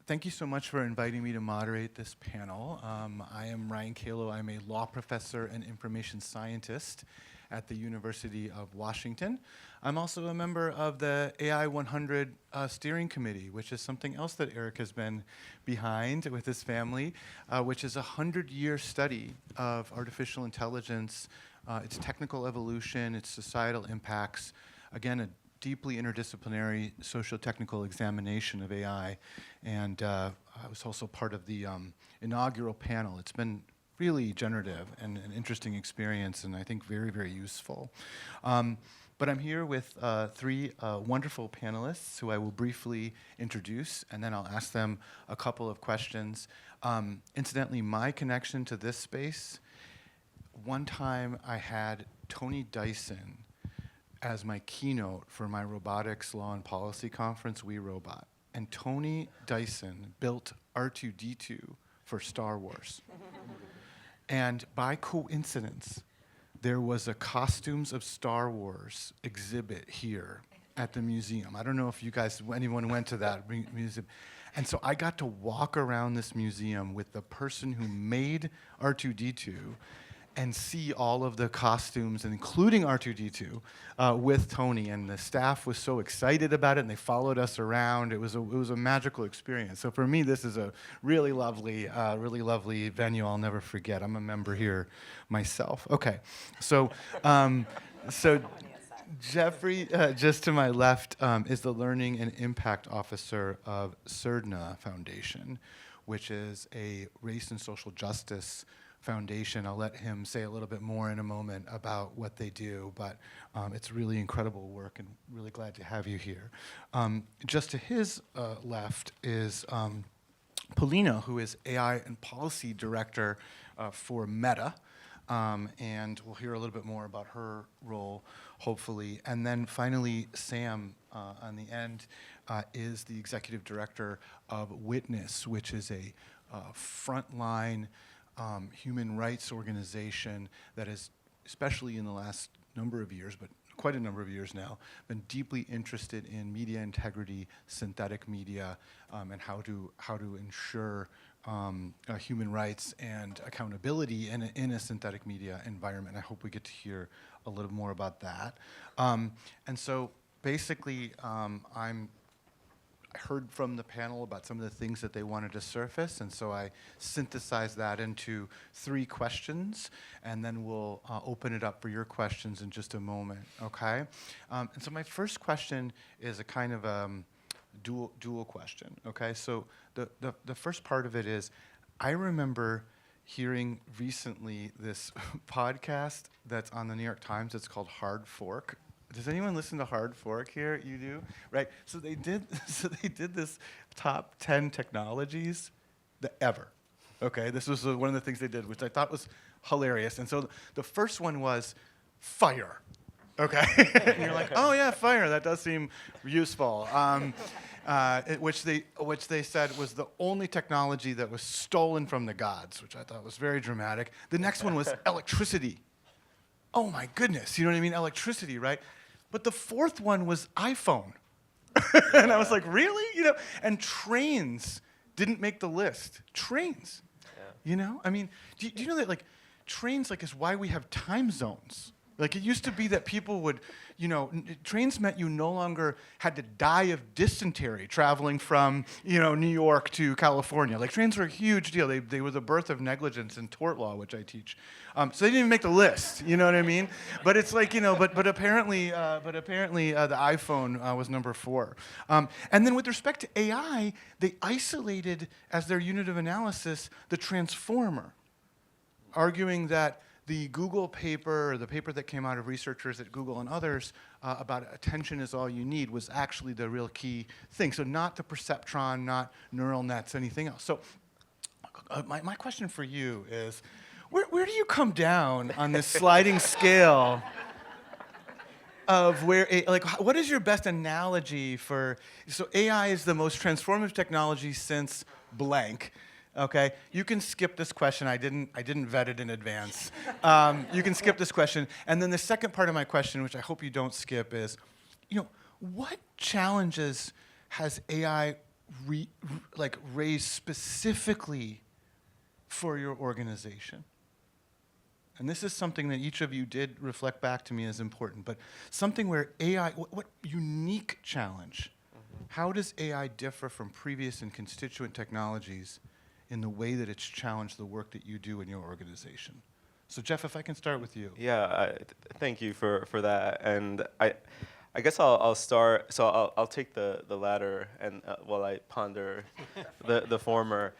Thank you so much for inviting me to moderate this panel. I am Ryan Calo. I'm a law professor and information scientist at the University of Washington. I'm also a member of the AI 100 steering committee, which is something else that Eric has been behind with his family, which is a 100-year study of artificial intelligence, its technical evolution, its societal impacts. Again, a deeply interdisciplinary socio-technical examination of AI. And I was also part of the inaugural panel. It's been really generative and an interesting experience, and I think very, very useful. But I'm here with three wonderful panelists who I will briefly introduce, and then I'll ask them a couple of questions. Incidentally, my connection to this space, one time I had Tony Dyson as my keynote for my robotics law and policy conference, We Robot. And Tony Dyson built R2-D2 for Star Wars. And by coincidence, there was a Costumes of Star Wars exhibit here at the museum. I don't know if you guys, anyone went to that museum. And so I got to walk around this museum with the person who made R2-D2 and see all of the costumes, including R2-D2, with Tony. And the staff was so excited about it, and they followed us around. It was a magical experience. So for me, this is a really lovely venue I'll never forget. I'm a member here myself. Okay, so Jeffrey, just to my left, is the Learning and Impact Officer of Surdna Foundation, which is a race and social justice foundation. I'll let him say a little bit more in a moment about what they do, but it's really incredible work and really glad to have you here. Just to his left is Polina, who is AI and Policy Director for Meta, and we'll hear a little bit more about her role, hopefully. And then finally, Sam, on the end, is the Executive Director of Witness, which is a frontline human rights organization that has, especially in the last number of years, but quite a number of years now, been deeply interested in media integrity, synthetic media, and how to ensure human rights and accountability in a synthetic media environment. I hope we get to hear a little more about that. And so basically, I heard from the panel about some of the things that they wanted to surface, and so I synthesized that into 3 questions, and then we'll open it up for your questions in just a moment, okay? And so my first question is a kind of dual question, okay? So the first part of it is, I remember hearing recently this podcast that's on the New York Times. It's called Hard Fork. Does anyone listen to Hard Fork here? You do? Right? So they did this top 10 technologies ever. Okay? This was one of the things they did, which I thought was hilarious. And so the first one was fire. Okay? And you're like, oh yeah, fire, that does seem useful. Which they said was the only technology that was stolen from the gods, which I thought was very dramatic. The next one was electricity. Oh my goodness, you know what I mean? Electricity, right? But the fourth one was iPhone. And I was like, really? You know? And trains didn't make the list. Trains. Yeah. You know? I mean, do you know that like trains like is why we have time zones? Like it used to be that people would, you know, trains meant you no longer had to die of dysentery traveling from, you know, New York to California. Like trains were a huge deal. They were the birth of negligence in tort law, which I teach. So they didn't even make the list. You know what I mean? But it's like, you know, but apparently the iPhone was number 4. And then with respect to AI, they isolated as their unit of analysis the transformer, arguing that the Google paper, or the paper that came out of researchers at Google and others about attention is all you need was actually the real key thing. So not the perceptron, not neural nets, anything else. So my question for you is, where do you come down on this sliding scale of where, like, what is your best analogy for, so AI is the most transformative technology since blank. Okay, you can skip this question. I didn't vet it in advance. You can skip this question. And then the second part of my question, which I hope you don't skip, is, you know, what challenges has AI raised specifically for your organization? And this is something that each of you did reflect back to me as important, but something where AI, what unique challenge? How does AI differ from previous and constituent technologies in the way that it's challenged the work that you do in your organization? So Jeff, if I can start with you. Yeah, thank you for that. And I guess I'll start. So I'll take the latter, and while I ponder the former.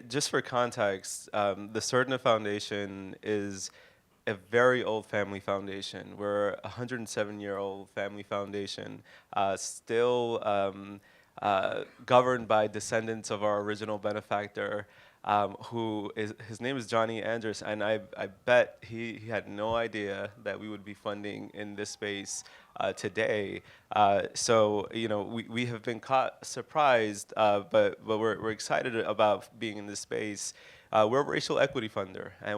Just for context, the Surdna Foundation is a very old family foundation. We're a 107-year-old family foundation, still governed by descendants of our original benefactor, his name is Johnny Andrus, and I bet he had no idea that we would be funding in this space today. We have been caught surprised, but we're excited about being in this space. We're a racial equity funder, and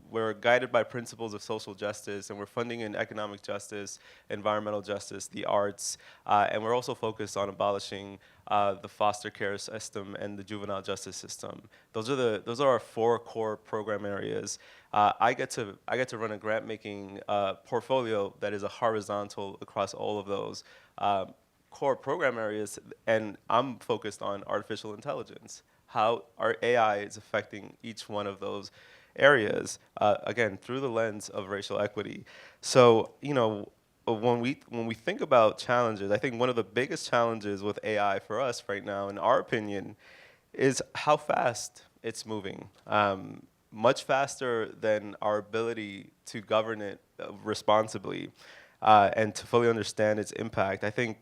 we're guided by principles of social justice, and we're funding in economic justice, environmental justice, the arts, and we're also focused on abolishing the foster care system and the juvenile justice system. Those are our 4 core program areas. I get to run a grant making portfolio that is a horizontal across all of those core program areas, and I'm focused on artificial intelligence, how our AI is affecting each one of those areas, again, through the lens of racial equity. So, when we think about challenges, I think one of the biggest challenges with AI for us right now, in our opinion, is how fast it's moving. Much faster than our ability to govern it responsibly and to fully understand its impact. I think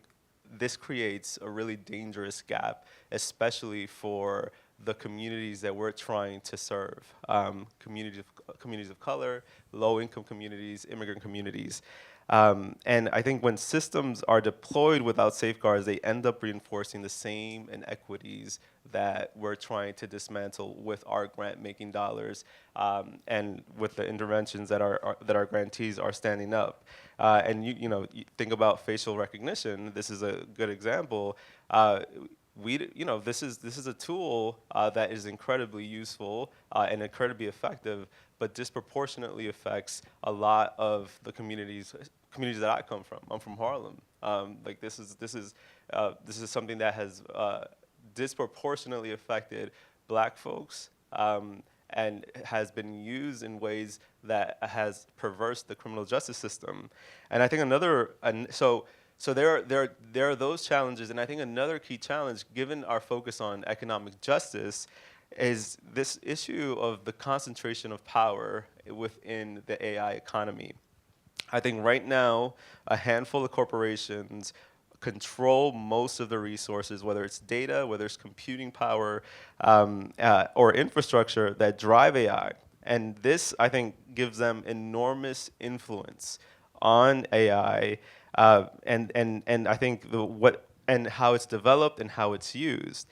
this creates a really dangerous gap, especially for the communities that we're trying to serve, communities of color, low-income communities, immigrant communities. And I think when systems are deployed without safeguards, they end up reinforcing the same inequities that we're trying to dismantle with our grant-making dollars and with the interventions that our grantees are standing up. And you think about facial recognition. This is a good example. This is a tool that is incredibly useful and incredibly effective, but disproportionately affects a lot of the communities that I come from. I'm from Harlem. This is something that has disproportionately affected Black folks and has been used in ways that has perversed the criminal justice system. And I think So there are those challenges, and I think another key challenge, given our focus on economic justice, is this issue of the concentration of power within the AI economy. I think right now, a handful of corporations control most of the resources, whether it's data, whether it's computing power, or infrastructure that drive AI. And this, I think, gives them enormous influence on AI, and I think how it's developed and how it's used.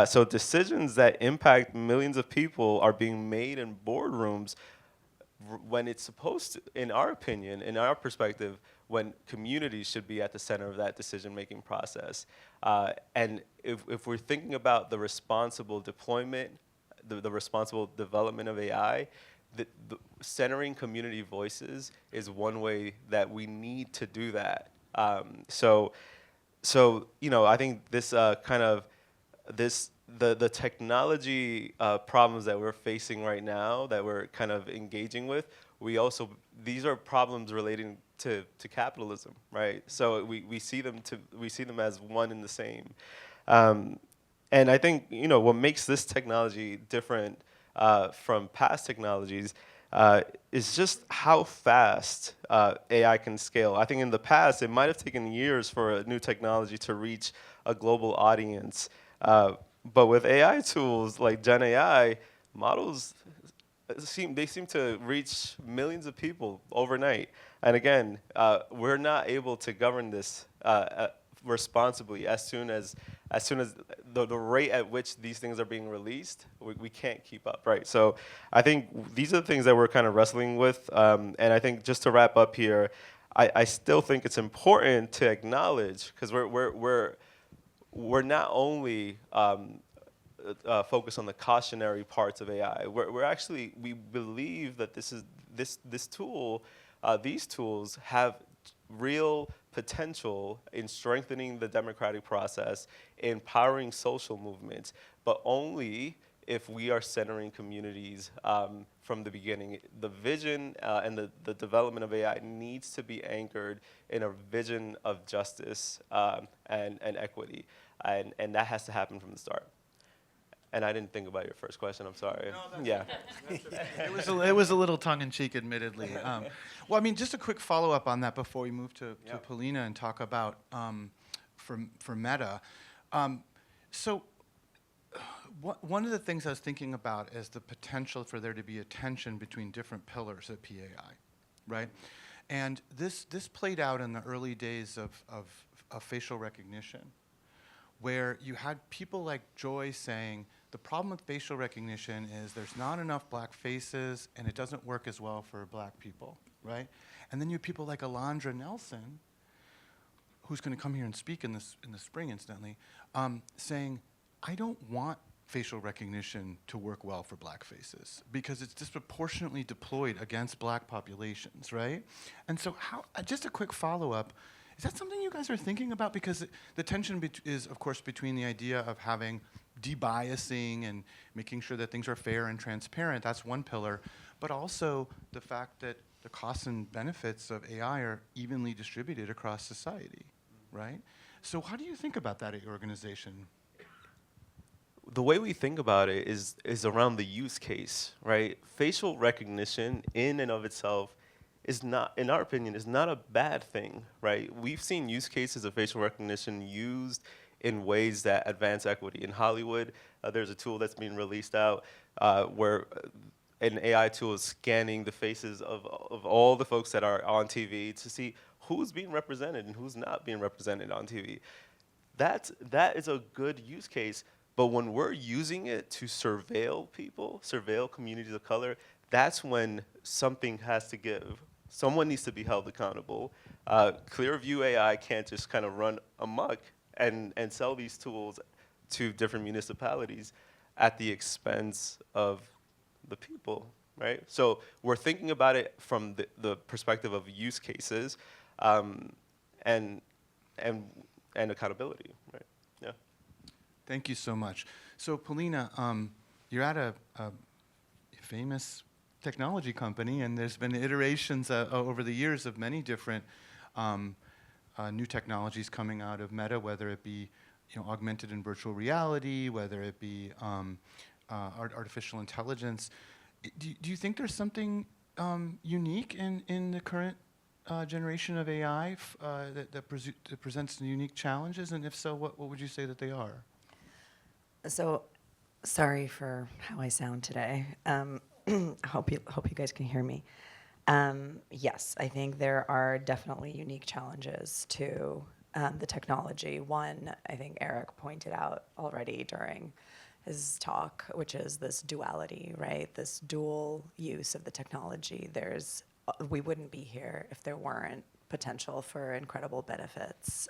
So decisions that impact millions of people are being made in boardrooms when it's supposed to, in our opinion, in our perspective, when communities should be at the center of that decision-making process. And if we're thinking about the responsible deployment, the responsible development of AI, the centering community voices is one way that we need to do that. So I think this the technology problems that we're facing right now, that we're kind of engaging with, these are problems relating to capitalism, right? So we see them as one and the same. And I think what makes this technology different from past technologies is just how fast AI can scale. I think in the past, it might have taken years for a new technology to reach a global audience. But with AI tools like Gen AI, models seem to reach millions of people overnight. And again, we're not able to govern this responsibly as soon as the rate at which these things are being released, we can't keep up, right? So I think these are the things that we're kind of wrestling with. And I think just to wrap up here, I still think it's important to acknowledge, because we're not only focused on the cautionary parts of AI. We're actually, we believe that this tool, these tools have real potential in strengthening the democratic process, empowering social movements, but only if we are centering communities from the beginning. The vision and the development of AI needs to be anchored in a vision of justice and equity, and that has to happen from the start. And I didn't think about your first question. I'm sorry. No, that's Yeah. It was a little tongue-in-cheek, admittedly. Well, I mean, just a quick follow-up on that before we move to Polina and talk about for Meta. So one of the things I was thinking about is the potential for there to be a tension between different pillars at PAI, right? And this played out in the early days of facial recognition, where you had people like Joy saying, the problem with facial recognition is there's not enough black faces and it doesn't work as well for black people, right? And then you have people like Alondra Nelson, who's going to come here and speak in the spring, incidentally, saying, I don't want facial recognition to work well for black faces because it's disproportionately deployed against black populations, right? And so just a quick follow-up, is that something you guys are thinking about? Because the tension is, of course, between the idea of having debiasing and making sure that things are fair and transparent. That's one pillar. But also the fact that the costs and benefits of AI are evenly distributed across society, right? So how do you think about that at your organization? The way we think about it is around the use case, right? Facial recognition in and of itself is not, in our opinion, is not a bad thing, right? We've seen use cases of facial recognition used in ways that advance equity. In Hollywood, there's a tool that's being released out where an AI tool is scanning the faces of all the folks that are on TV to see who's being represented and who's not being represented on TV. That is a good use case, but when we're using it to surveil people, surveil communities of color, that's when something has to give. Someone needs to be held accountable. Clearview AI can't just kind of run amok and sell these tools to different municipalities at the expense of the people, right? So we're thinking about it from the perspective of use cases and accountability, right? Yeah. Thank you so much. So Polina, you're at a famous technology company, and there's been iterations over the years of many different new technologies coming out of Meta, whether it be augmented and virtual reality, whether it be artificial intelligence. Do you think there's something unique in the current generation of AI that presents unique challenges? And if so, what would you say that they are? So, sorry for how I sound today. I hope you guys can hear me. Yes, I think there are definitely unique challenges to the technology. One, I think Eric pointed out already during his talk, which is this duality, right? This dual use of the technology. We wouldn't be here if there weren't potential for incredible benefits.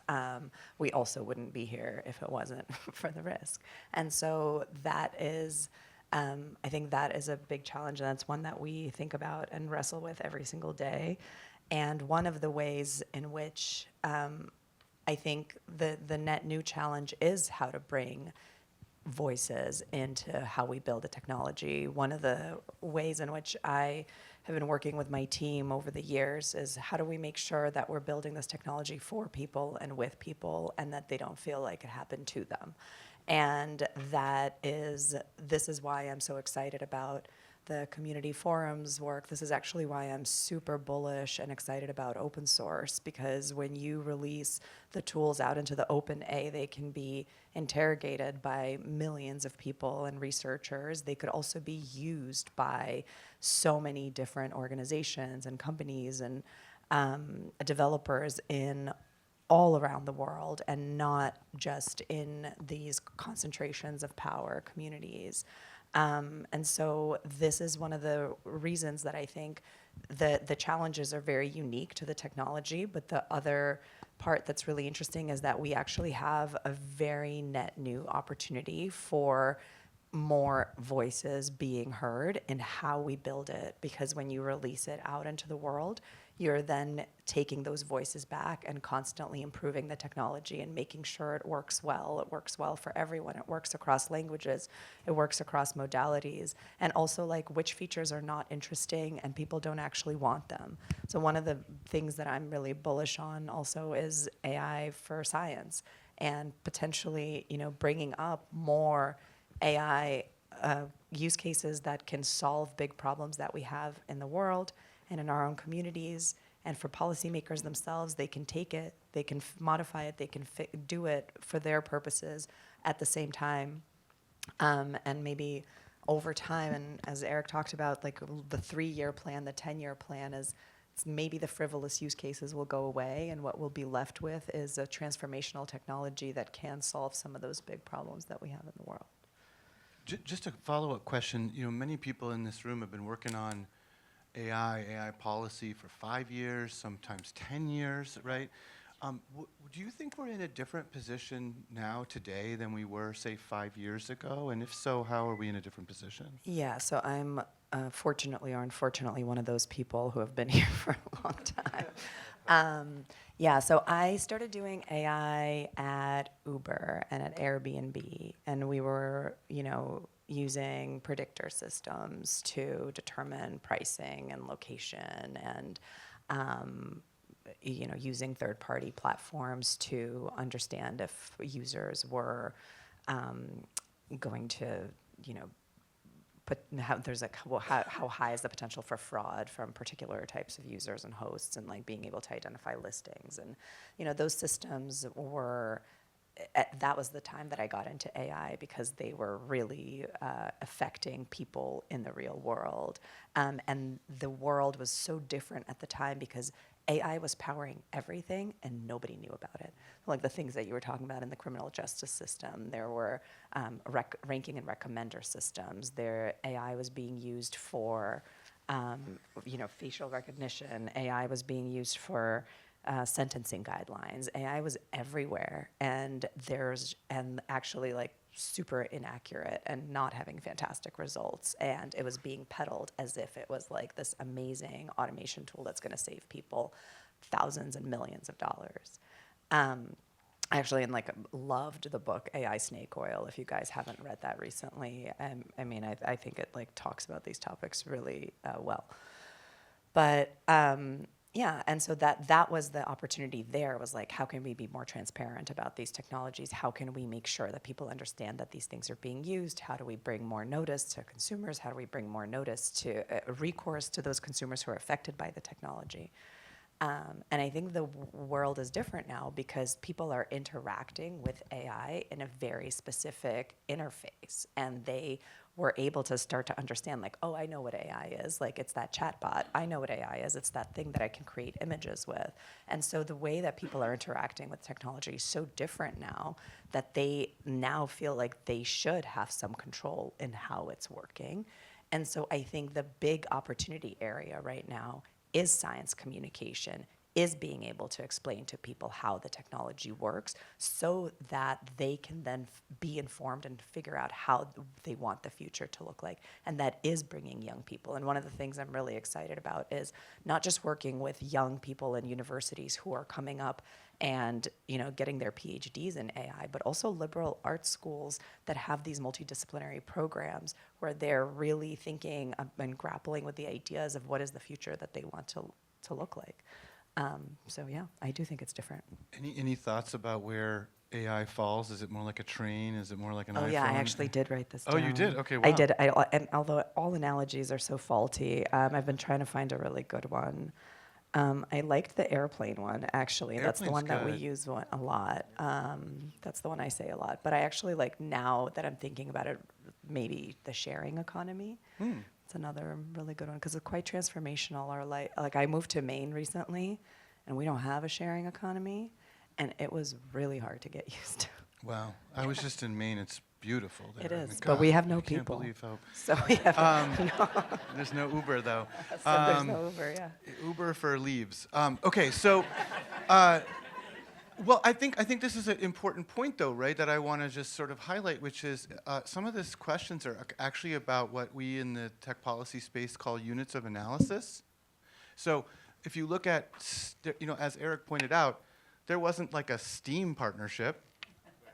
We also wouldn't be here if it wasn't for the risk. And so that is, I think that is a big challenge, and that's one that we think about and wrestle with every single day. And one of the ways in which I think the net new challenge is how to bring voices into how we build a technology. One of the ways in which I have been working with my team over the years is how do we make sure that we're building this technology for people and with people, and that they don't feel like it happened to them. And this is why I'm so excited about the community forums work. This is actually why I'm super bullish and excited about open source, because when you release the tools out into the open A, they can be interrogated by millions of people and researchers. They could also be used by so many different organizations and companies and developers in all around the world, and not just in these concentrations of power communities. And so this is one of the reasons that I think the challenges are very unique to the technology, but the other part that's really interesting is that we actually have a very net new opportunity for more voices being heard in how we build it, because when you release it out into the world, you're then taking those voices back and constantly improving the technology and making sure it works well. It works well for everyone. It works across languages. It works across modalities. And also, like, which features are not interesting and people don't actually want them. So one of the things that I'm really bullish on also is AI for science, and potentially, bringing up more AI use cases that can solve big problems that we have in the world and in our own communities. And for policymakers themselves, they can take it, they can modify it, they can do it for their purposes at the same time. And maybe over time, and as Eric talked about, like the 3-year plan, the 10-year plan is maybe the frivolous use cases will go away, and what we'll be left with is a transformational technology that can solve some of those big problems that we have in the world. Just a follow-up question. Many people in this room have been working on AI policy for 5 years, sometimes 10 years, right? Do you think we're in a different position now today than we were, say, 5 years ago? And if so, how are we in a different position? Yeah, so I'm fortunately or unfortunately one of those people who have been here for a long time. Yeah, so I started doing AI at Uber and at Airbnb, and we were, using predictor systems to determine pricing and location, and using third-party platforms to understand if users were going to, how high is the potential for fraud from particular types of users and hosts, and like being able to identify listings. And those systems were, that was the time that I got into AI, because they were really affecting people in the real world. And the world was so different at the time because AI was powering everything and nobody knew about it. Like the things that you were talking about in the criminal justice system, there were ranking and recommender systems. AI was being used for facial recognition. AI was being used for sentencing guidelines. AI was everywhere, and actually like super inaccurate and not having fantastic results. And it was being peddled as if it was like this amazing automation tool that's going to save people thousands and millions of dollars. I actually loved the book AI Snake Oil. If you guys haven't read that recently, I think it like talks about these topics really well. But yeah, and so that was the opportunity there, was like, how can we be more transparent about these technologies? How can we make sure that people understand that these things are being used? How do we bring more notice to consumers? How do we bring more notice to recourse to those consumers who are affected by the technology? And I think the world is different now because people are interacting with AI in a very specific interface, and they were able to start to understand, like, oh, I know what AI is. Like, it's that chatbot. I know what AI is. It's that thing that I can create images with. And so the way that people are interacting with technology is so different now that they now feel like they should have some control in how it's working. And so I think the big opportunity area right now is science communication, is being able to explain to people how the technology works so that they can then be informed and figure out how they want the future to look like. And that is bringing young people. And one of the things I'm really excited about is not just working with young people in universities who are coming up and getting their PhDs in AI, but also liberal arts schools that have these multidisciplinary programs where they're really thinking and grappling with the ideas of what is the future that they want to look like. So yeah, I do think it's different. Any thoughts about where AI falls? Is it more like a train? Is it more like an iPhone? Oh yeah, I actually did write this down. Oh, you did? Okay, wow. I did. And although all analogies are so faulty, I've been trying to find a really good one. I liked the airplane one, actually. That's the one that we use a lot. That's the one I say a lot. But I actually like, now that I'm thinking about it, maybe the sharing economy. It's another really good one because it's quite transformational. Or like I moved to Maine recently, and we don't have a sharing economy, and it was really hard to get used to. Wow. I was just in Maine. It's beautiful there. It I mean, is, but we have no I can't people. believe how. So we have There's no Uber though. so there's no Uber, yeah. Uber for leaves. Okay, so, well, I think this is an important point, though, right? That I want to just sort of highlight, which is some of these questions are actually about what we in the tech policy space call units of analysis. So, if you look at, as Eric pointed out, there wasn't like a STEAM partnership,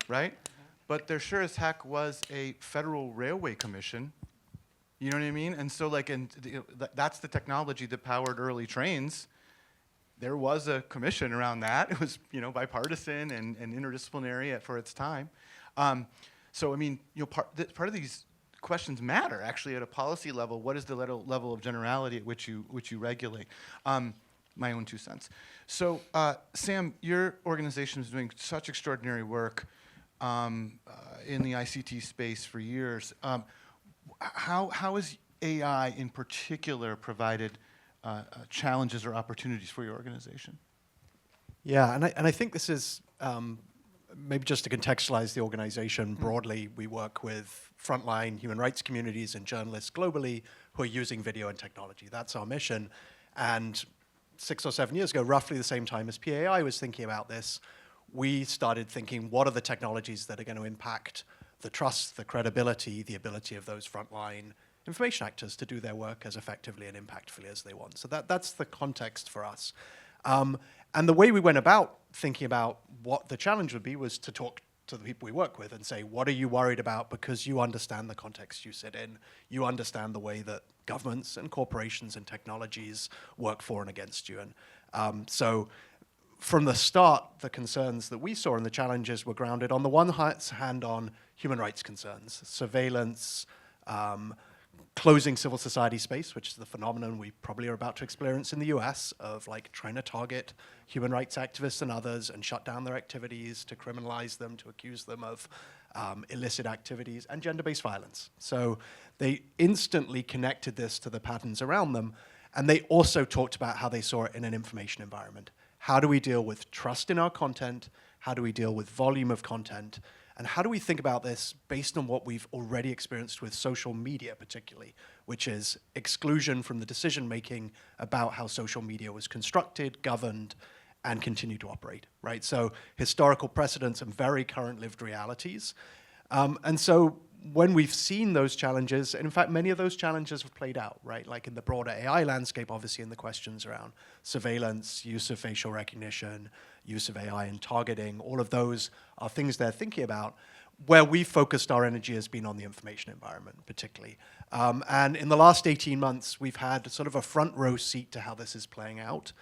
right? But there sure as heck was a Federal Railway Commission. You know what I mean? And so, that's the technology that powered early trains. There was a commission around that. It was, bipartisan and interdisciplinary for its time. So, I mean, part of these questions matter actually at a policy level. What is the level of generality at which you regulate? My own 2 cents. So, Sam, your organization is doing such extraordinary work in the ICT space for years. How has AI in particular provided challenges or opportunities for your organization? Yeah, and I think this is, maybe just to contextualize the organization broadly, we work with frontline human rights communities and journalists globally who are using video and technology. That's our mission. And 6 or 7 years ago, roughly the same time as PAI was thinking about this, we started thinking, what are the technologies that are going to impact the trust, the credibility, the ability of those frontline information actors to do their work as effectively and impactfully as they want. So that's the context for us. And the way we went about thinking about what the challenge would be was to talk to the people we work with and say, what are you worried about? Because you understand the context you sit in. You understand the way that governments and corporations and technologies work for and against you. And so from the start, the concerns that we saw and the challenges were grounded on the one hand on human rights concerns, surveillance, closing civil society space, which is the phenomenon we probably are about to experience in the US of trying to target human rights activists and others and shut down their activities, to criminalize them, to accuse them of illicit activities, and gender-based violence. So they instantly connected this to the patterns around them, and they also talked about how they saw it in an information environment. How do we deal with trust in our content? How do we deal with volume of content? And how do we think about this based on what we've already experienced with social media particularly, which is exclusion from the decision-making about how social media was constructed, governed, and continue to operate, right? So historical precedents and very current lived realities. And so when we've seen those challenges, and in fact, many of those challenges have played out, right? Like in the broader AI landscape, obviously, in the questions around surveillance, use of facial recognition, use of AI in targeting, all of those are things they're thinking about. Where we focused our energy has been on the information environment, particularly. And in the last 18 months, we've had sort of a front row seat to how this is playing out,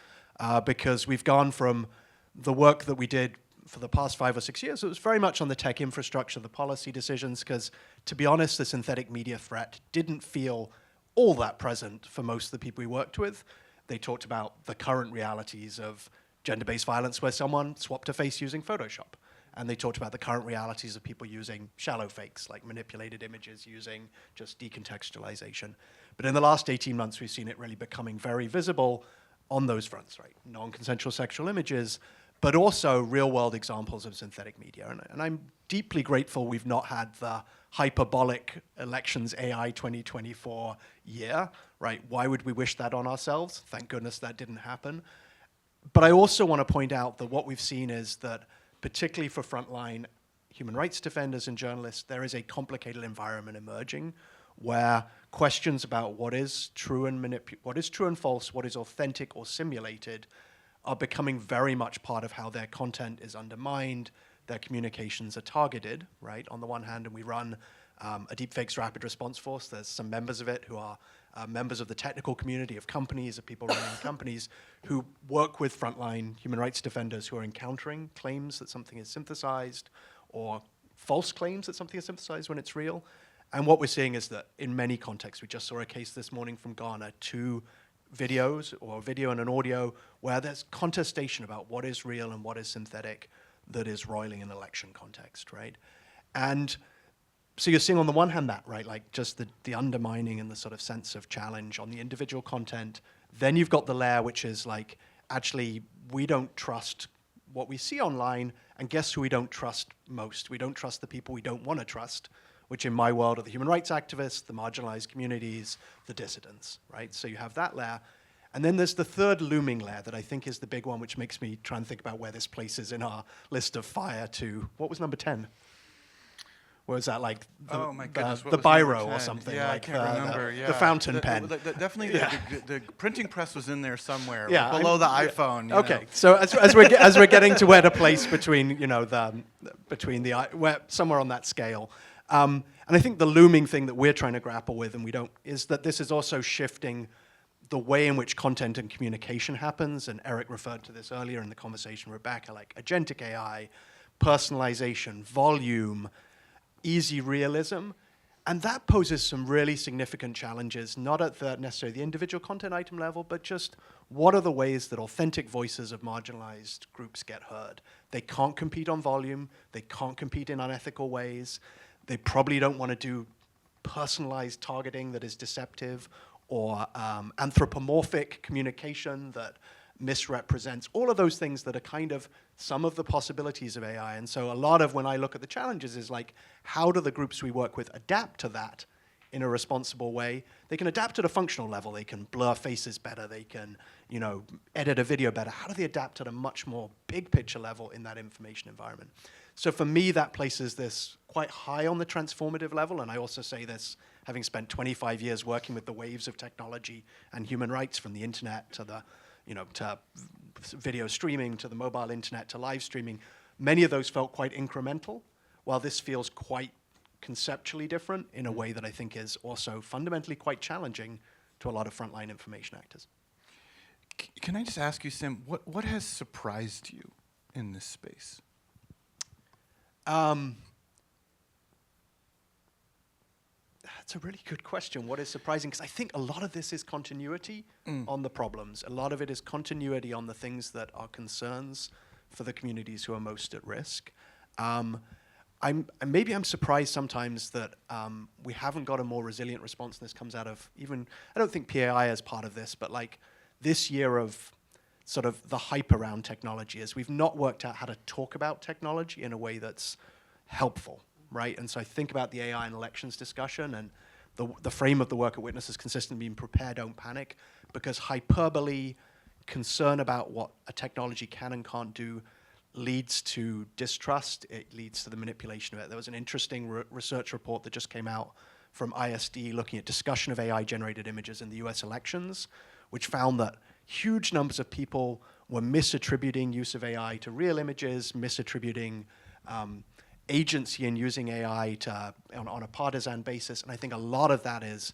because we've gone from the work that we did for the past 5 or 6 years, it was very much on the tech infrastructure, the policy decisions, because to be honest, the synthetic media threat didn't feel all that present for most of the people we worked with. They talked about the current realities of gender-based violence where someone swapped a face using Photoshop. And they talked about the current realities of people using shallow fakes, like manipulated images using just decontextualization. But in the last 18 months, we've seen it really becoming very visible on those fronts, right? Non-consensual sexual images, but also real-world examples of synthetic media. And I'm deeply grateful we've not had the hyperbolic elections AI 2024 year, right? Why would we wish that on ourselves? Thank goodness that didn't happen. But I also want to point out that what we've seen is that, particularly for frontline human rights defenders and journalists, there is a complicated environment emerging where questions about what is true and false, what is authentic or simulated, are becoming very much part of how their content is undermined, their communications are targeted, right? On the one hand, and we run a deepfakes rapid response force. There's some members of it who are members of the technical community of companies, of people running companies, who work with frontline human rights defenders who are encountering claims that something is synthesized or false claims that something is synthesized when it's real. And what we're seeing is that in many contexts, we just saw a case this morning from Ghana, 2 videos, or a video and an audio, where there's contestation about what is real and what is synthetic that is roiling in election context, right? And so you're seeing on the one hand that, right, like just the undermining and the sort of sense of challenge on the individual content. Then you've got the layer which is like, actually, we don't trust what we see online, and guess who we don't trust most? We don't trust the people we don't want to trust, which in my world are the human rights activists, the marginalized communities, the dissidents, right? So you have that layer. And then there's the third looming layer that I think is the big one, which makes me try and think about where this places in our list of fire to, what was number 10? Was that like the, Oh my goodness, what the was number biro or 10? something? Yeah, like I can't remember. the fountain pen. Definitely, the printing press was in there somewhere, Yeah, like below the yeah. iPhone. You Okay, know. so as we're getting to where to place between where somewhere on that scale, and I think the looming thing that we're trying to grapple with, and we don't, is that this is also shifting the way in which content and communication happens. And Eric referred to this earlier in the conversation, Rebecca, like agentic AI, personalization, volume, easy realism. And that poses some really significant challenges, not at necessarily the individual content item level, but just what are the ways that authentic voices of marginalized groups get heard? They can't compete on volume. They can't compete in unethical ways. They probably don't want to do personalized targeting that is deceptive or anthropomorphic communication that misrepresents, all of those things that are kind of some of the possibilities of AI. And so a lot of when I look at the challenges is like, how do the groups we work with adapt to that in a responsible way? They can adapt at a functional level. They can blur faces better. They can, edit a video better. How do they adapt at a much more big picture level in that information environment? So for me, that places this quite high on the transformative level. And I also say this, having spent 25 years working with the waves of technology and human rights, from the internet to the to video streaming, to the mobile internet, to live streaming. Many of those felt quite incremental, while this feels quite conceptually different in a way that I think is also fundamentally quite challenging to a lot of frontline information actors. Can I just ask you, Sim, what has surprised you in this space? That's a really good question. What is surprising? Because I think a lot of this is continuity on the problems. A lot of it is continuity on the things that are concerns for the communities who are most at risk. Maybe I'm surprised sometimes that we haven't got a more resilient response, and this comes out of even, I don't think PAI is part of this, but like this year of sort of the hype around technology is we've not worked out how to talk about technology in a way that's helpful. Right, and so I think about the AI and elections discussion, and the frame of the work at Witness has consistently been prepare, don't panic, because hyperbole, concern about what a technology can and can't do leads to distrust. It leads to the manipulation of it. There was an interesting research report that just came out from ISD looking at discussion of AI-generated images in the US elections, which found that huge numbers of people were misattributing use of AI to real images, misattributing agency in using AI on a partisan basis. And I think a lot of that is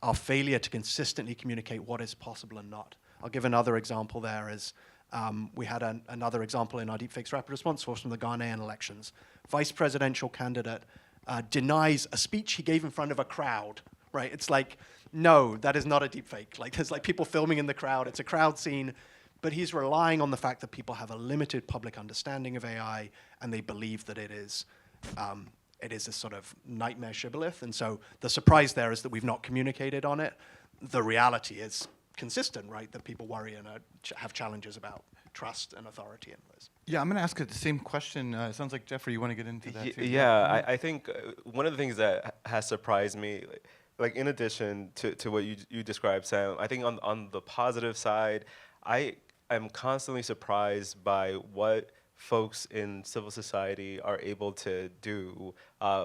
our failure to consistently communicate what is possible and not. I'll give another example there is we had another example in our deepfakes rapid response force from the Ghanaian elections. Vice presidential candidate denies a speech he gave in front of a crowd, right? It's like, no, that is not a deepfake. Like there's like people filming in the crowd. It's a crowd scene. But he's relying on the fact that people have a limited public understanding of AI, and they believe that it is a sort of nightmare shibboleth. And so the surprise there is that we've not communicated on it. The reality is consistent, right? That people worry and have challenges about trust and authority in this. Yeah, I'm going to ask the same question. It sounds like, Jeffrey, you want to get into that too. Yeah, I think one of the things that has surprised me, like in addition to what you described, Sam, I think on the positive side, I'm constantly surprised by what folks in civil society are able to do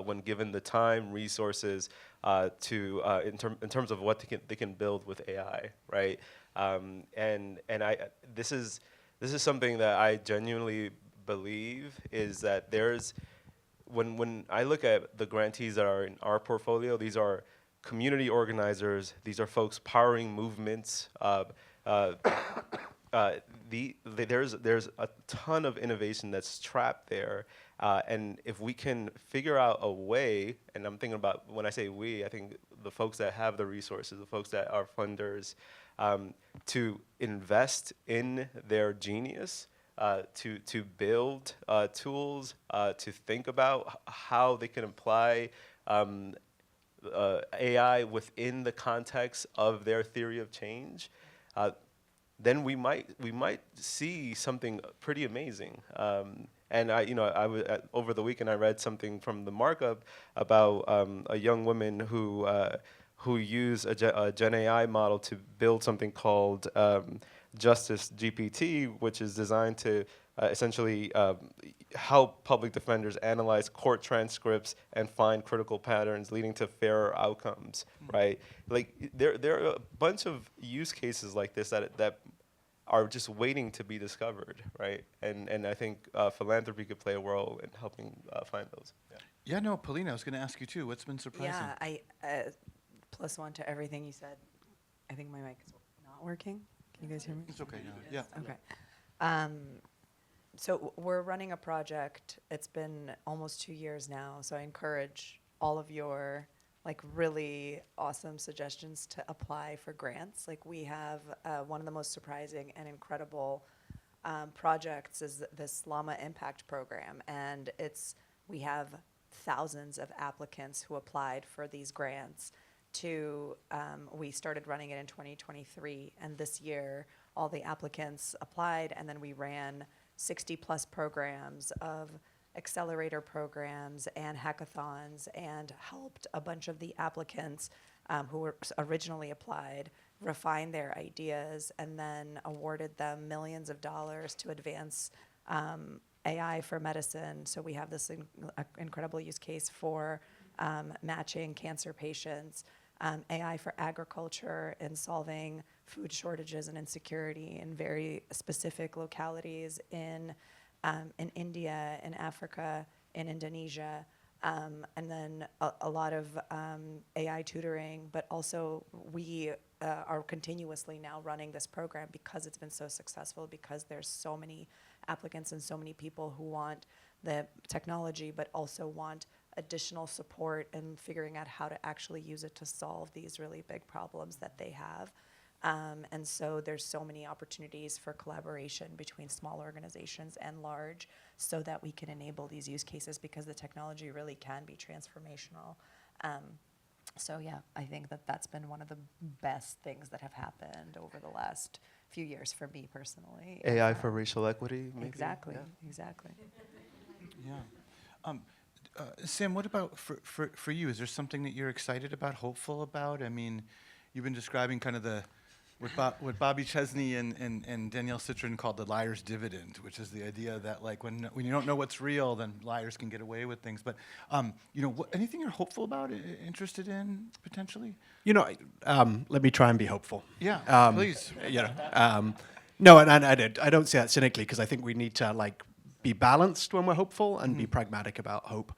when given the time, resources in terms of what they can build with AI, right? This is something that I genuinely believe is that there's when I look at the grantees that are in our portfolio, these are community organizers, these are folks powering movements. There's a ton of innovation that's trapped there, and if we can figure out a way, and I'm thinking about when I say we, I think the folks that have the resources, the folks that are funders, to invest in their genius, to build tools, to think about how they can apply AI within the context of their theory of change. then we might see something pretty amazing. And over the weekend I read something from the markup about a young woman who used a Gen AI model to build something called Justice GPT, which is designed to essentially help public defenders analyze court transcripts and find critical patterns leading to fairer outcomes, right? Like there are a bunch of use cases like this that are just waiting to be discovered, right? And I think philanthropy could play a role in helping find those. Yeah. Yeah, no, Polina, I was going to ask you too. What's been surprising? Yeah, I +1 to everything you said. I think my mic is not working. Can you guys hear me? It's okay now. Yeah. Okay. So we're running a project. It's been almost 2 years now. So I encourage all of your really awesome suggestions to apply for grants. Like we have one of the most surprising and incredible projects is this Llama Impact Program, and we have thousands of applicants who applied for these grants. We started running it in 2023, and this year all the applicants applied, and then we ran 60+ programs of accelerator programs and hackathons, and helped a bunch of the applicants who were originally applied refine their ideas, and then awarded them millions of dollars to advance AI for medicine. So we have this incredible use case for matching cancer patients, AI for agriculture and solving food shortages and insecurity in very specific localities in India, in Africa, in Indonesia, and then a lot of AI tutoring, but also we are continuously now running this program because it's been so successful, because there's so many applicants and so many people who want the technology, but also want additional support in figuring out how to actually use it to solve these really big problems that they have. And so there's so many opportunities for collaboration between small organizations and large, so that we can enable these use cases, because the technology really can be transformational. So yeah, I think that's been one of the best things that have happened over the last few years for me personally. AI for racial equity, maybe? Exactly, Yeah. exactly. Yeah. Sam, what about for you? Is there something that you're excited about, hopeful about? I mean, you've been describing kind of what Bobby Chesney and Danielle Citron called the liar's dividend, which is the idea that when you don't know what's real, then liars can get away with things. But anything you're hopeful about, interested in potentially? Let me try and be hopeful. Yeah, please. No, and I don't say that cynically, because I think we need to be balanced when we're hopeful and be pragmatic about hope.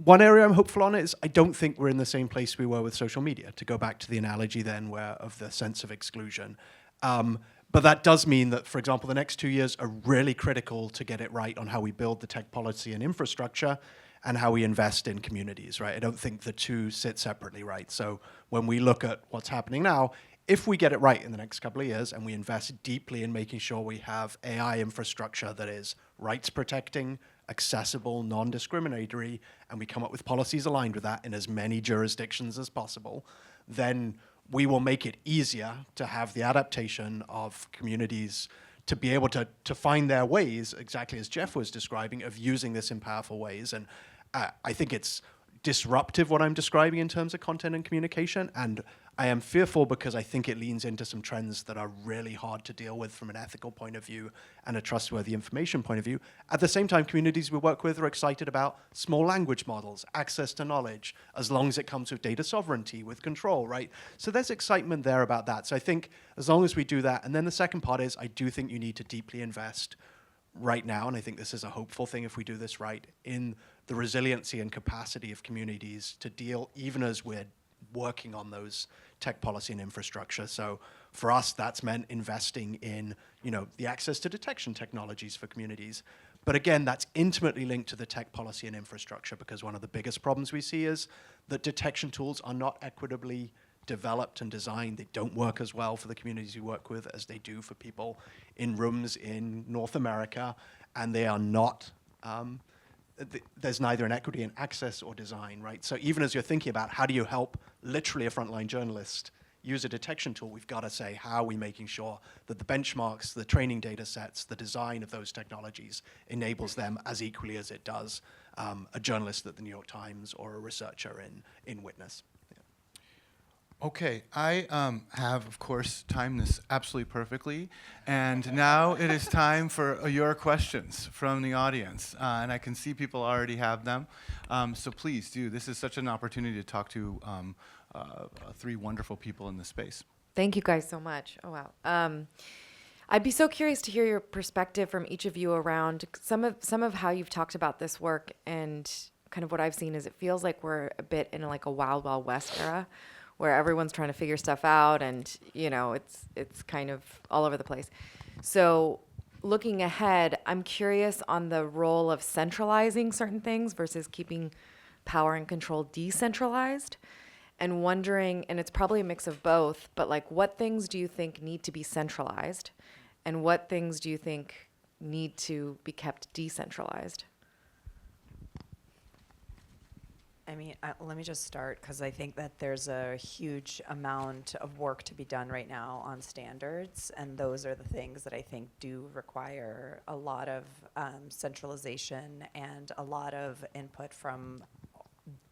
One area I'm hopeful on is I don't think we're in the same place we were with social media, to go back to the analogy then of the sense of exclusion. But that does mean that, for example, the next 2 years are really critical to get it right on how we build the tech policy and infrastructure and how we invest in communities, right? I don't think the two sit separately, right? So when we look at what's happening now, if we get it right in the next couple of years and we invest deeply in making sure we have AI infrastructure that is rights protecting, accessible, non-discriminatory, and we come up with policies aligned with that in as many jurisdictions as possible, then we will make it easier to have the adaptation of communities to be able to find their ways, exactly as Jeff was describing, of using this in powerful ways. And I think it's disruptive what I'm describing in terms of content and communication, and I am fearful because I think it leans into some trends that are really hard to deal with from an ethical point of view and a trustworthy information point of view. At the same time, communities we work with are excited about small language models, access to knowledge, as long as it comes with data sovereignty, with control, right? So there's excitement there about that. So I think as long as we do that, and then the second part is I do think you need to deeply invest right now, and I think this is a hopeful thing if we do this right, in the resiliency and capacity of communities to deal, even as we're working on those tech policy and infrastructure. So for us, that's meant investing in, the access to detection technologies for communities. But again, that's intimately linked to the tech policy and infrastructure, because one of the biggest problems we see is that detection tools are not equitably developed and designed. They don't work as well for the communities we work with as they do for people in rooms in North America, and they are not there's neither an equity in access or design, right? So even as you're thinking about how do you help literally a frontline journalist, user detection tool, we've got to say, how are we making sure that the benchmarks, the training data sets, the design of those technologies enables them as equally as it does a journalist at the New York Times or a researcher in Witness. Okay, I have, of course, timed this absolutely perfectly, and now it is time for your questions from the audience, and I can see people already have them, so please do. This is such an opportunity to talk to three wonderful people in the space. Thank you guys so much. Oh, wow. I'd be so curious to hear your perspective from each of you around some of how you've talked about this work, and kind of what I've seen is it feels like we're a bit in like a wild, wild west era, where everyone's trying to figure stuff out, and it's kind of all over the place. So looking ahead, I'm curious on the role of centralizing certain things versus keeping power and control decentralized, and wondering, and it's probably a mix of both, but like what things do you think need to be centralized, and what things do you think need to be kept decentralized? I mean, let me just start, because I think that there's a huge amount of work to be done right now on standards, and those are the things that I think do require a lot of centralization and a lot of input from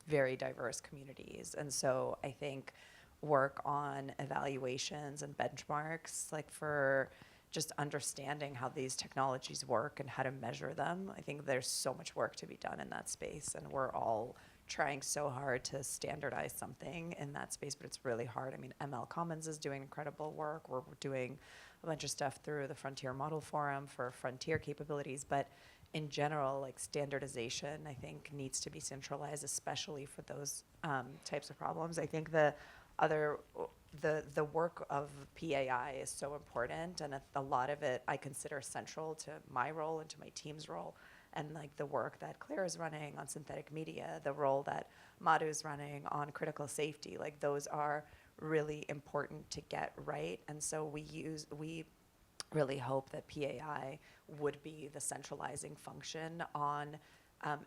very diverse communities. And so I think work on evaluations and benchmarks, like for just understanding how these technologies work and how to measure them, I think there's so much work to be done in that space, and we're all trying so hard to standardize something in that space, but it's really hard. I mean, ML Commons is doing incredible work. We're doing a bunch of stuff through the Frontier Model Forum for frontier capabilities, but in general, like standardization, I think needs to be centralized, especially for those types of problems. I think the work of PAI is so important, and a lot of it I consider central to my role and to my team's role. And like the work that Claire is running on synthetic media, the role that Madhu's running on critical safety, like those are really important to get right. And so we really hope that PAI would be the centralizing function on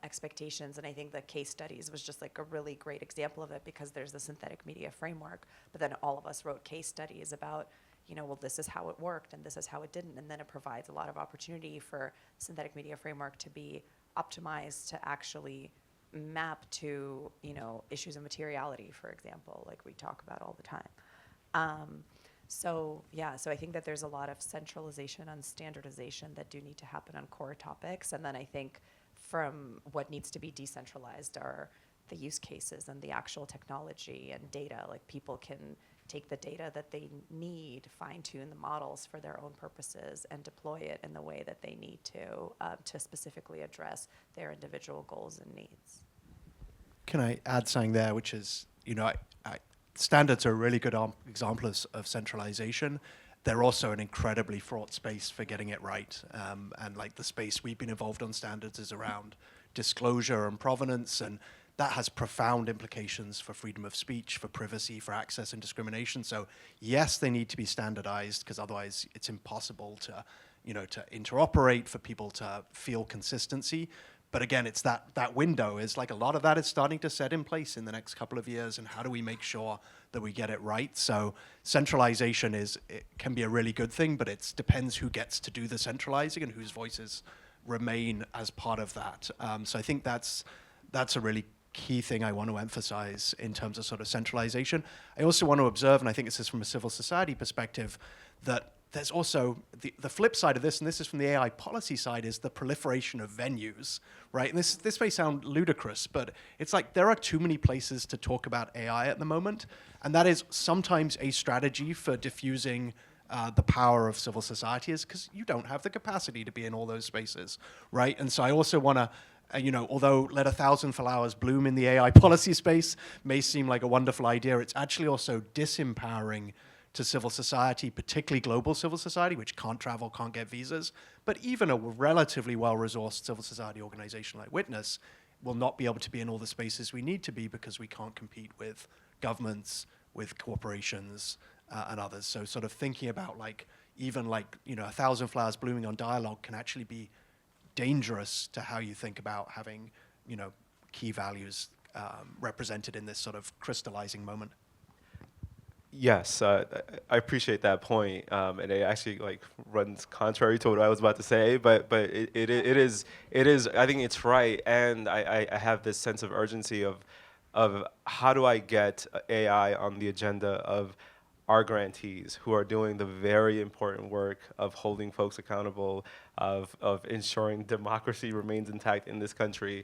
expectations. And I think the case studies was just like a really great example of it, because there's the synthetic media framework, but then all of us wrote case studies about, well, this is how it worked and this is how it didn't. And then it provides a lot of opportunity for synthetic media framework to be optimized to actually map to, issues of materiality, for example, like we talk about all the time. So I think that there's a lot of centralization and standardization that do need to happen on core topics. And then I think from what needs to be decentralized are the use cases and the actual technology and data. Like people can take the data that they need, fine-tune the models for their own purposes, and deploy it in the way that they need to specifically address their individual goals and needs. Can I add something there, which is, standards are a really good example of centralization. They're also an incredibly fraught space for getting it right. And like the space we've been involved on standards is around disclosure and provenance, and that has profound implications for freedom of speech, for privacy, for access and discrimination. So yes, they need to be standardized, because otherwise it's impossible to interoperate, for people to feel consistency. But again, it's that window is like a lot of that is starting to set in place in the next couple of years, and how do we make sure that we get it right? So centralization it can be a really good thing, but it depends who gets to do the centralizing and whose voices remain as part of that. So I think that's a really key thing I want to emphasize in terms of sort of centralization. I also want to observe, and I think this is from a civil society perspective, that there's also the flip side of this, and this is from the AI policy side, is the proliferation of venues, right? And this may sound ludicrous, but it's like there are too many places to talk about AI at the moment, and that is sometimes a strategy for diffusing the power of civil society, is because you don't have the capacity to be in all those spaces, right? And so I also want to although let 1,000 flowers bloom in the AI policy space may seem like a wonderful idea, it's actually also disempowering to civil society, particularly global civil society, which can't travel, can't get visas. But even a relatively well-resourced civil society organization like Witness will not be able to be in all the spaces we need to be, because we can't compete with governments, with corporations, and others. So sort of thinking about even 1,000 flowers blooming on dialogue can actually be dangerous to how you think about having, key values represented in this sort of crystallizing moment. Yes, I appreciate that point, and it actually like runs contrary to what I was about to say. But it is. I think it's right, and I have this sense of urgency of how do I get AI on the agenda of our grantees who are doing the very important work of holding folks accountable, of ensuring democracy remains intact in this country.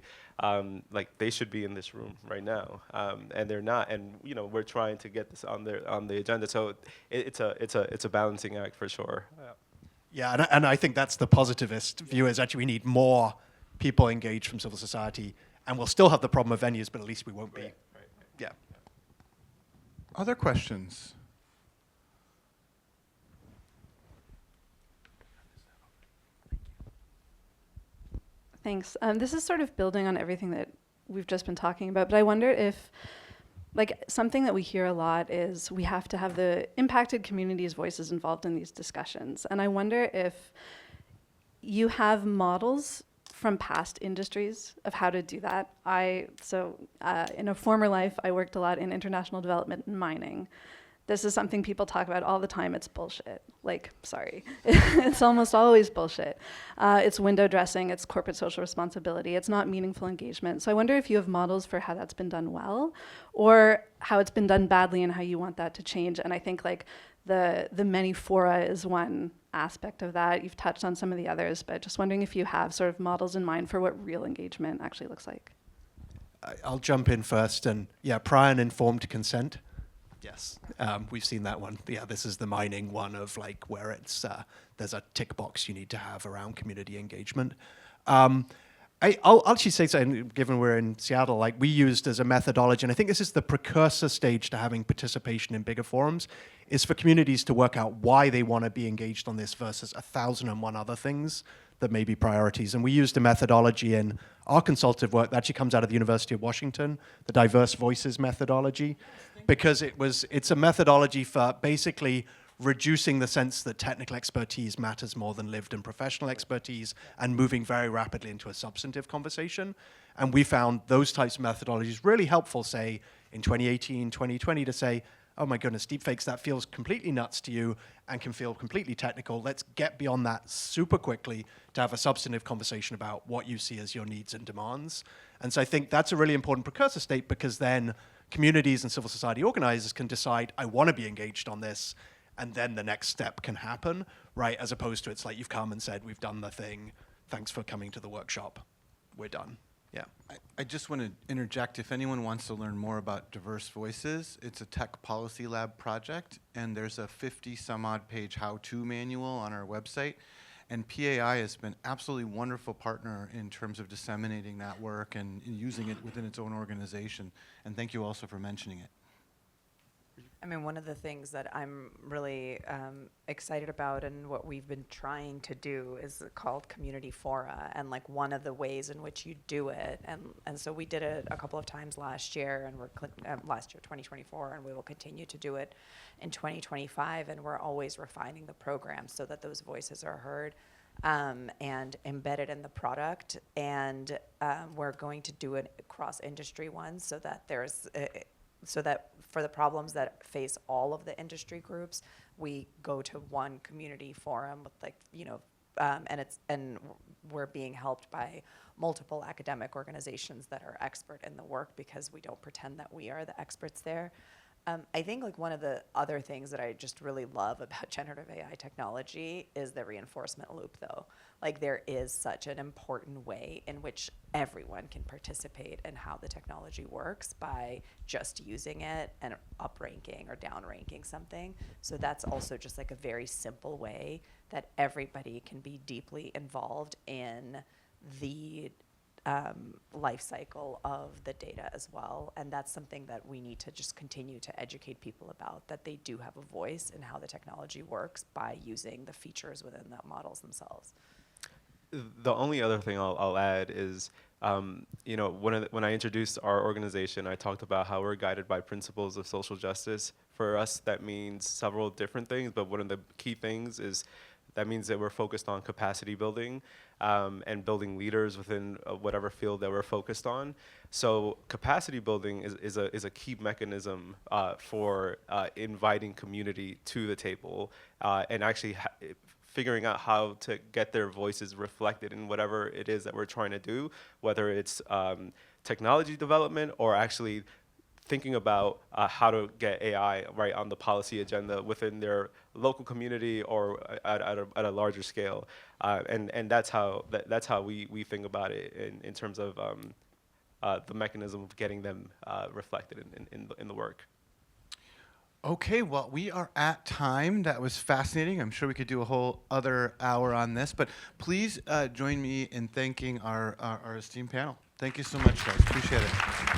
Like they should be in this room right now, and they're not. And you know we're trying to get this on the agenda. So it's a balancing act for sure. Yeah, and I think that's the positivist view is actually we need more people engaged from civil society, and we'll still have the problem of venues, but at least we won't be. Right. Yeah. Other questions? Thanks. This is sort of building on everything that we've just been talking about, but I wonder if, like, something that we hear a lot is we have to have the impacted communities' voices involved in these discussions. And I wonder if you have models from past industries of how to do that. In a former life, I worked a lot in international development and mining. This is something people talk about all the time. It's bullshit. Like, sorry. It's almost always bullshit. It's window dressing. It's corporate social responsibility. It's not meaningful engagement. So I wonder if you have models for how that's been done well or how it's been done badly and how you want that to change. And I think like the many fora is one aspect of that. You've touched on some of the others, but just wondering if you have sort of models in mind for what real engagement actually looks like. I'll jump in first. And yeah, prior and informed consent. Yes, we've seen that one. Yeah, this is the mining one of like where it's there's a tick box you need to have around community engagement. I'll actually say something, given we're in Seattle, like we used as a methodology, and I think this is the precursor stage to having participation in bigger forums, is for communities to work out why they want to be engaged on this versus 1,001 other things that may be priorities. And we used a methodology in our consultative work that actually comes out of the University of Washington, the Diverse Voices methodology, because it's a methodology for basically reducing the sense that technical expertise matters more than lived and professional expertise and moving very rapidly into a substantive conversation. And we found those types of methodologies really helpful, say, in 2018, 2020, to say, oh my goodness, deepfakes, that feels completely nuts to you and can feel completely technical. Let's get beyond that super quickly to have a substantive conversation about what you see as your needs and demands. And so I think that's a really important precursor state because then communities and civil society organizers can decide, I want to be engaged on this, and then the next step can happen, right? As opposed to it's like you've come and said, we've done the thing, thanks for coming to the workshop, we're done. Yeah. I just want to interject. If anyone wants to learn more about Diverse Voices, it's a Tech Policy Lab project, and there's a 50-some-odd page how-to manual on our website. And PAI has been absolutely wonderful partner in terms of disseminating that work and using it within its own organization. And thank you also for mentioning it. I mean, one of the things that I'm really excited about and what we've been trying to do is called community fora, and like one of the ways in which you do it, and so we did it a couple of times last year, and last year 2024, and we will continue to do it in 2025, and we're always refining the program so that those voices are heard and embedded in the product, and we're going to do it across industry ones so that there's so that for the problems that face all of the industry groups, we go to one community forum with and we're being helped by multiple academic organizations that are expert in the work because we don't pretend that we are the experts there. I think like one of the other things that I just really love about generative AI technology is the reinforcement loop though. Like there is such an important way in which everyone can participate in how the technology works by just using it and up-ranking or down-ranking something. So that's also just like a very simple way that everybody can be deeply involved in the life cycle of the data as well. And that's something that we need to just continue to educate people about, that they do have a voice in how the technology works by using the features within the models themselves. The only other thing I'll add is, when I introduced our organization, I talked about how we're guided by principles of social justice. For us, that means several different things, but one of the key things is that means that we're focused on capacity building and building leaders within whatever field that we're focused on. So capacity building is a key mechanism for inviting community to the table and actually figuring out how to get their voices reflected in whatever it is that we're trying to do, whether it's technology development or actually thinking about how to get AI right on the policy agenda within their local community or at a larger scale, and that's how we think about it in terms of the mechanism of getting them reflected in the work. Okay, well, we are at time. That was fascinating. I'm sure we could do a whole other hour on this, but please join me in thanking our esteemed panel. Thank you so much, guys. Appreciate it.